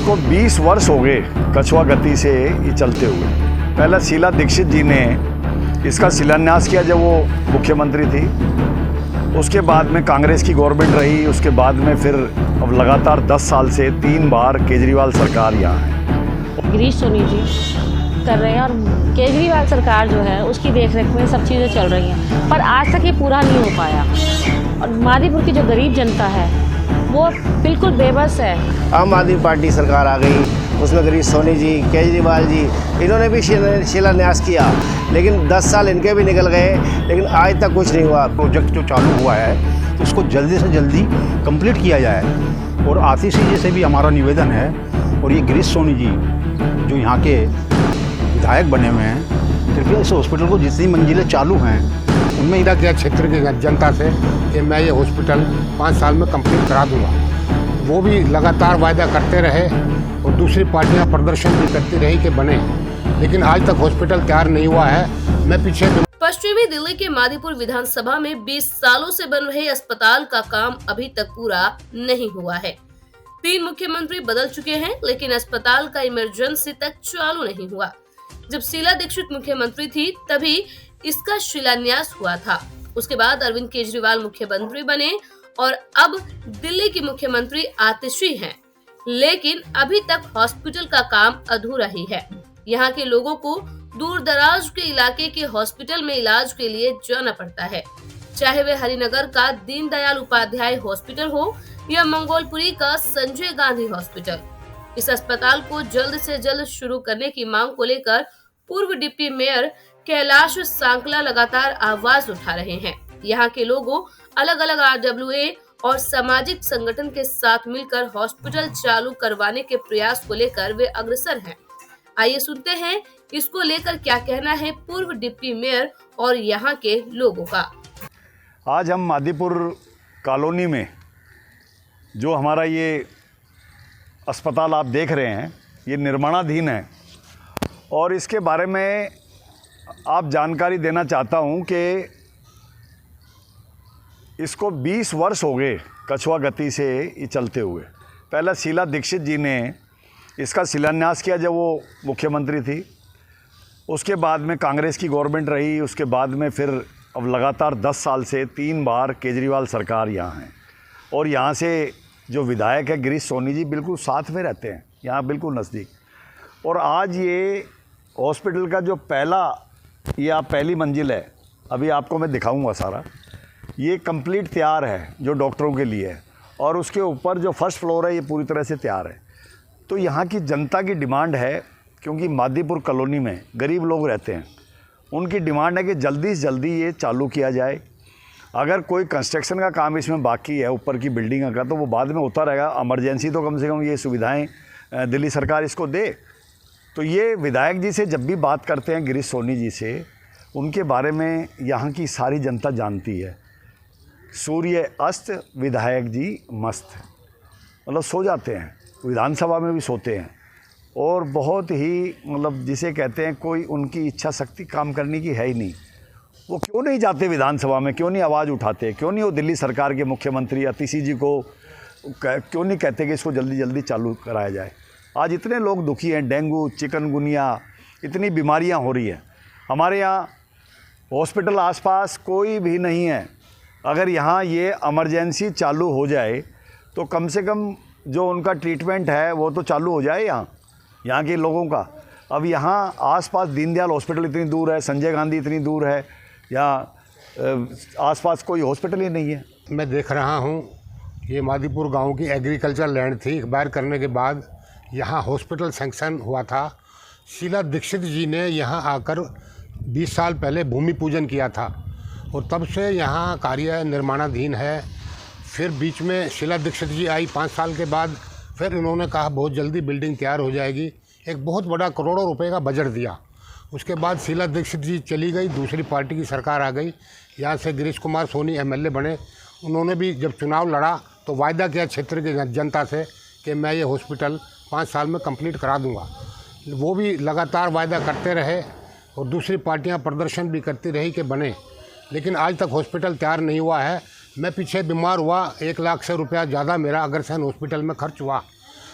इसको 20 वर्ष हो गए कछुआ गति से ये चलते हुए। पहला शीला दीक्षित जी ने इसका शिलान्यास किया जब वो मुख्यमंत्री थी। उसके बाद में कांग्रेस की गवर्नमेंट रही। उसके बाद में फिर अब लगातार 10 साल से 3 बार केजरीवाल सरकार यहाँ है। गिरीश सोनी जी कर रहे हैं और केजरीवाल सरकार जो है उसकी देखरेख में सब चीज़ें चल रही हैं, पर आज तक ये पूरा नहीं हो पाया। और मादीपुर की जो गरीब जनता है वो बिल्कुल बेबस है। आम आदमी पार्टी सरकार आ गई, उसमें गिरीश सोनी जी, केजरीवाल जी, इन्होंने भी शिलान्यास किया, लेकिन 10 साल इनके भी निकल गए, लेकिन आज तक कुछ नहीं हुआ। प्रोजेक्ट जो चालू हुआ है उसको जल्दी से जल्दी कंप्लीट किया जाए। और आतिश जी से भी हमारा निवेदन है, और ये गिरीश सोनी जी जो यहाँ के विधायक बने हुए हैं, कृपया इस हॉस्पिटल को जितनी मंजिलें चालू हैं उनमें इधर के क्षेत्र की जनता से कि मैं ये हॉस्पिटल 5 साल में कंप्लीट करा दूँगा। वो भी लगातार वायदा करते रहे और दूसरी पार्टियां प्रदर्शन भी करती रही कि बने, लेकिन आज तक हॉस्पिटल तैयार नहीं हुआ है। मैं पीछे पश्चिमी दिल्ली के मादीपुर विधानसभा में 20 सालों से बन रहे अस्पताल का काम अभी तक पूरा नहीं हुआ है। 3 मुख्यमंत्री बदल चुके हैं, लेकिन अस्पताल का इमरजेंसी तक चालू नहीं हुआ। जब शीला दीक्षित मुख्यमंत्री थी तभी इसका शिलान्यास हुआ था। उसके बाद अरविंद केजरीवाल मुख्यमंत्री बने और अब दिल्ली की मुख्यमंत्री आतिशी हैं, लेकिन अभी तक हॉस्पिटल का काम अधूरा ही है। यहाँ के लोगों को दूर दराज के इलाके के हॉस्पिटल में इलाज के लिए जाना पड़ता है, चाहे वे हरिनगर का दीनदयाल उपाध्याय हॉस्पिटल हो या मंगोलपुरी का संजय गांधी हॉस्पिटल। इस अस्पताल को जल्द से जल्द शुरू करने की मांग को लेकर पूर्व डिप्टी मेयर कैलाश सांकला लगातार आवाज उठा रहे हैं। यहाँ के लोगों अलग अलग RWA और सामाजिक संगठन के साथ मिलकर हॉस्पिटल चालू करवाने के प्रयास को लेकर वे अग्रसर हैं। आइए सुनते हैं इसको लेकर क्या कहना है पूर्व डिप्टी मेयर और यहाँ के लोगों का। आज हम मादीपुर कॉलोनी में जो हमारा ये अस्पताल आप देख रहे हैं, ये निर्माणाधीन है, और इसके बारे में आप जानकारी देना चाहता हूँ कि इसको 20 वर्ष हो गए कछुआ गति से ये चलते हुए। पहला शीला दीक्षित जी ने इसका शिलान्यास किया जब वो मुख्यमंत्री थी। उसके बाद में कांग्रेस की गवर्नमेंट रही। उसके बाद में फिर अब लगातार 10 साल से 3 बार केजरीवाल सरकार यहाँ है। और यहाँ से जो विधायक है गिरीश सोनी जी बिल्कुल साथ में रहते हैं, यहाँ बिल्कुल नज़दीक। और आज ये हॉस्पिटल का जो पहली मंजिल है, अभी आपको मैं दिखाऊंगा सारा, ये कंप्लीट तैयार है जो डॉक्टरों के लिए है, और उसके ऊपर जो फर्स्ट फ्लोर है ये पूरी तरह से तैयार है। तो यहाँ की जनता की डिमांड है, क्योंकि मादीपुर कॉलोनी में गरीब लोग रहते हैं, उनकी डिमांड है कि जल्दी से जल्दी ये चालू किया जाए। अगर कोई कंस्ट्रक्शन का काम इसमें बाकी है ऊपर की बिल्डिंग का, तो वो बाद में होता रहेगा। इमरजेंसी तो कम से कम ये सुविधाएँ दिल्ली सरकार इसको दे। तो ये विधायक जी से जब भी बात करते हैं गिरीश सोनी जी से, उनके बारे में यहाँ की सारी जनता जानती है। सूर्य अस्त, विधायक जी मस्त, मतलब सो जाते हैं, विधानसभा में भी सोते हैं, और बहुत ही मतलब जिसे कहते हैं कोई उनकी इच्छा शक्ति काम करने की है ही नहीं। वो क्यों नहीं जाते विधानसभा में, क्यों नहीं आवाज़ उठाते, क्यों नहीं वो दिल्ली सरकार के मुख्यमंत्री आतिशी जी को क्यों नहीं कहते कि इसको जल्दी जल्दी चालू कराया जाए। आज इतने लोग दुखी हैं, डेंगू, चिकनगुनिया, इतनी बीमारियां हो रही हैं। हमारे यहाँ हॉस्पिटल आसपास कोई भी नहीं है। अगर यहाँ ये इमरजेंसी चालू हो जाए तो कम से कम जो उनका ट्रीटमेंट है वो तो चालू हो जाए यहाँ के लोगों का। अब यहाँ आसपास दीनदयाल हॉस्पिटल इतनी दूर है, संजय गांधी इतनी दूर है, यहाँ आसपास कोई हॉस्पिटल ही नहीं है। मैं देख रहा हूँ ये मादीपुर गांव की एग्रीकल्चर लैंड थी। एक्वायर करने के बाद यहाँ हॉस्पिटल सैंक्शन हुआ था। शीला दीक्षित जी ने यहाँ आकर 20 साल पहले भूमि पूजन किया था, और तब से यहाँ कार्य निर्माणाधीन है। फिर बीच में शीला दीक्षित जी आई 5 साल के बाद, फिर इन्होंने कहा बहुत जल्दी बिल्डिंग तैयार हो जाएगी। एक बहुत बड़ा करोड़ों रुपए का बजट दिया। उसके बाद शीला दीक्षित जी चली गई, दूसरी पार्टी की सरकार आ गई। यहाँ से गिरीश कुमार सोनी MLA बने। उन्होंने भी जब चुनाव लड़ा तो वायदा किया क्षेत्र की जनता से कि मैं ये हॉस्पिटल 5 साल में कंप्लीट करा दूंगा। वो भी लगातार वायदा करते रहे और दूसरी पार्टियां प्रदर्शन भी करती रही कि बने, लेकिन आज तक हॉस्पिटल तैयार नहीं हुआ है। मैं पीछे बीमार हुआ, 1 लाख से रुपया ज़्यादा मेरा अग्रसेन हॉस्पिटल में खर्च हुआ,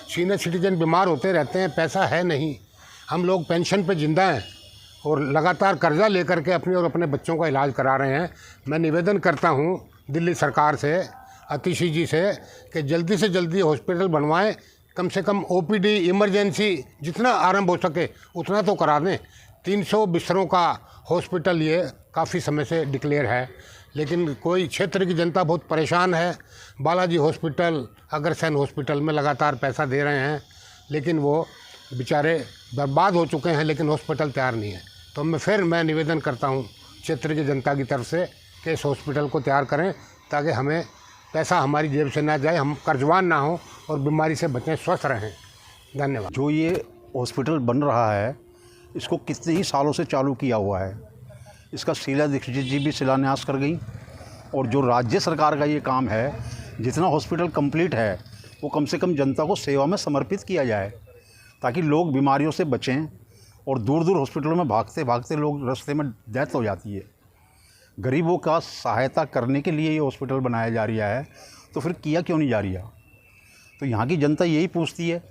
सीनियर सिटीजन बीमार होते रहते हैं, पैसा है नहीं, हम लोग पेंशन पे जिंदा हैं और लगातार कर्जा लेकर के अपने और अपने बच्चों का इलाज करा रहे हैं। मैं निवेदन करता हूं दिल्ली सरकार से, आतिशी जी से, कि जल्दी से जल्दी हॉस्पिटल बनवाएं, कम से कम ओपीडी इमरजेंसी जितना आरंभ हो सके उतना तो करा दें। 300 बिस्तरों का हॉस्पिटल ये काफ़ी समय से डिक्लेयर है, लेकिन कोई क्षेत्र की जनता बहुत परेशान है। बालाजी हॉस्पिटल, अग्रसेन हॉस्पिटल में लगातार पैसा दे रहे हैं, लेकिन वो बेचारे बर्बाद हो चुके हैं, लेकिन हॉस्पिटल तैयार नहीं है। तो मैं निवेदन करता हूँ क्षेत्र की जनता की तरफ से कि इस हॉस्पिटल को तैयार करें, ताकि हमें पैसा हमारी जेब से ना जाए, हम कर्जवान ना हों और बीमारी से बचें, स्वस्थ रहें। धन्यवाद। जो ये हॉस्पिटल बन रहा है इसको कितने ही सालों से चालू किया हुआ है। इसका शीला दीक्षित जी भी शिलान्यास कर गई, और जो राज्य सरकार का ये काम है, जितना हॉस्पिटल कंप्लीट है वो कम से कम जनता को सेवा में समर्पित किया जाए, ताकि लोग बीमारियों से बचें। और दूर दूर हॉस्पिटलों में भागते भागते लोग रास्ते में डेथ हो जाती है। गरीबों का सहायता करने के लिए ये हॉस्पिटल बनाया जा रहा है, तो फिर किया क्यों नहीं जा रहा? तो यहाँ की जनता यही पूछती है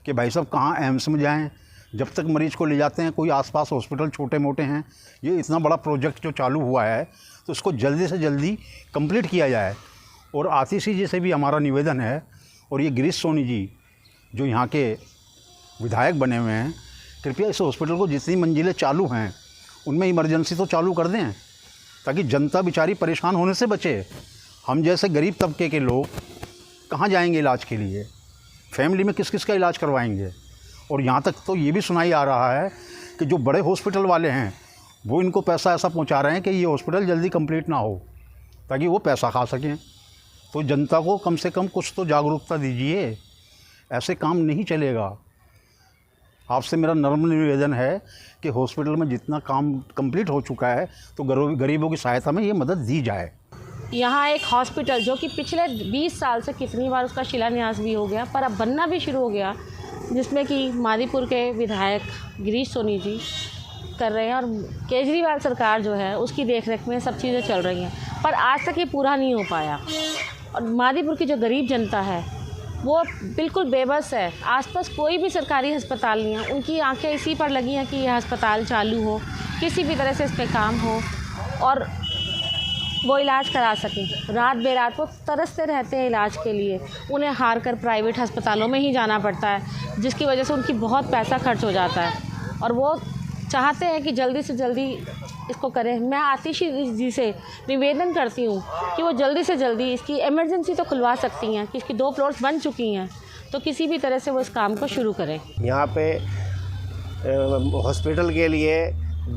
कि भाई साहब कहाँ एम्स में जाएं, जब तक मरीज़ को ले जाते हैं कोई आसपास हॉस्पिटल छोटे मोटे हैं। ये इतना बड़ा प्रोजेक्ट जो चालू हुआ है तो इसको जल्दी से जल्दी कंप्लीट किया जाए। और आतिशी जी से भी हमारा निवेदन है, और ये गिरीश सोनी जी जो यहाँ के विधायक बने हुए हैं, कृपया इस हॉस्पिटल को जितनी मंजिलें चालू हैं उनमें इमरजेंसी तो चालू कर दें, ताकि जनता बेचारी परेशान होने से बचे। हम जैसे गरीब तबके के लोग कहाँ जाएंगे इलाज के लिए? फैमिली में किस किस का इलाज करवाएंगे? और यहाँ तक तो ये भी सुनाई आ रहा है कि जो बड़े हॉस्पिटल वाले हैं वो इनको पैसा ऐसा पहुँचा रहे हैं कि ये हॉस्पिटल जल्दी कंप्लीट ना हो, ताकि वो पैसा खा सकें। तो जनता को कम से कम कुछ तो जागरूकता दीजिए, ऐसे काम नहीं चलेगा। आपसे मेरा नम्र निवेदन है कि हॉस्पिटल में जितना काम कंप्लीट हो चुका है तो गरीबों की सहायता में ये मदद दी जाए। यहाँ एक हॉस्पिटल जो कि पिछले 20 साल से कितनी बार उसका शिलान्यास भी हो गया, पर अब बनना भी शुरू हो गया, जिसमें कि मादीपुर के विधायक गिरीश सोनी जी कर रहे हैं, और केजरीवाल सरकार जो है उसकी देखरेख में सब चीज़ें चल रही हैं, पर आज तक ये पूरा नहीं हो पाया। और मादीपुर की जो गरीब जनता है वो बिल्कुल बेबस है। आसपास कोई भी सरकारी अस्पताल नहीं है, उनकी आंखें इसी पर लगी हैं कि यह अस्पताल चालू हो, किसी भी तरह से इस पर काम हो और वो इलाज करा सकें। रात बेरात वो तरसते रहते हैं इलाज के लिए, उन्हें हार कर प्राइवेट अस्पतालों में ही जाना पड़ता है, जिसकी वजह से उनकी बहुत पैसा खर्च हो जाता है, और वो चाहते हैं कि जल्दी से जल्दी इसको करें। मैं आतिशी जी से निवेदन करती हूँ कि वो जल्दी से जल्दी इसकी इमरजेंसी तो खुलवा सकती हैं, कि इसकी 2 फ्लोर्स बन चुकी हैं, तो किसी भी तरह से वो इस काम को शुरू करें। यहाँ पे हॉस्पिटल के लिए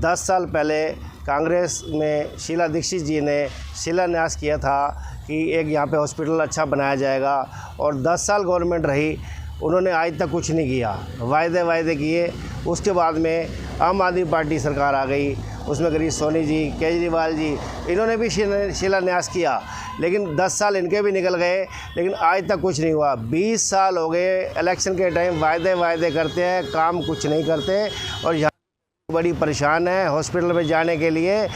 10 साल पहले कांग्रेस में शीला दीक्षित जी ने शिलान्यास किया था कि एक यहाँ पे हॉस्पिटल अच्छा बनाया जाएगा, और 10 साल गवर्नमेंट रही, उन्होंने आज तक कुछ नहीं किया। वायदे किए, उसके बाद में आम आदमी पार्टी सरकार आ गई, उसमें गिरीश सोनी जी, केजरीवाल जी, इन्होंने भी शिलान्यास किया, लेकिन 10 साल इनके भी निकल गए, लेकिन आज तक कुछ नहीं हुआ। 20 साल हो गए, इलेक्शन के टाइम वायदे करते हैं, काम कुछ नहीं करते, और यहाँ बड़ी परेशान है। हॉस्पिटल में जाने के लिए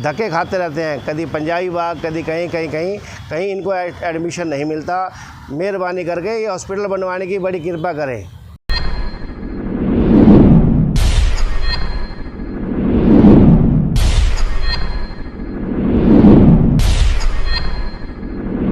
धक्के खाते रहते हैं, कभी पंजाबी बाग, कभी कहीं इनको एडमिशन नहीं मिलता। मेहरबानी करके ये हॉस्पिटल बनवाने की बड़ी कृपा करें।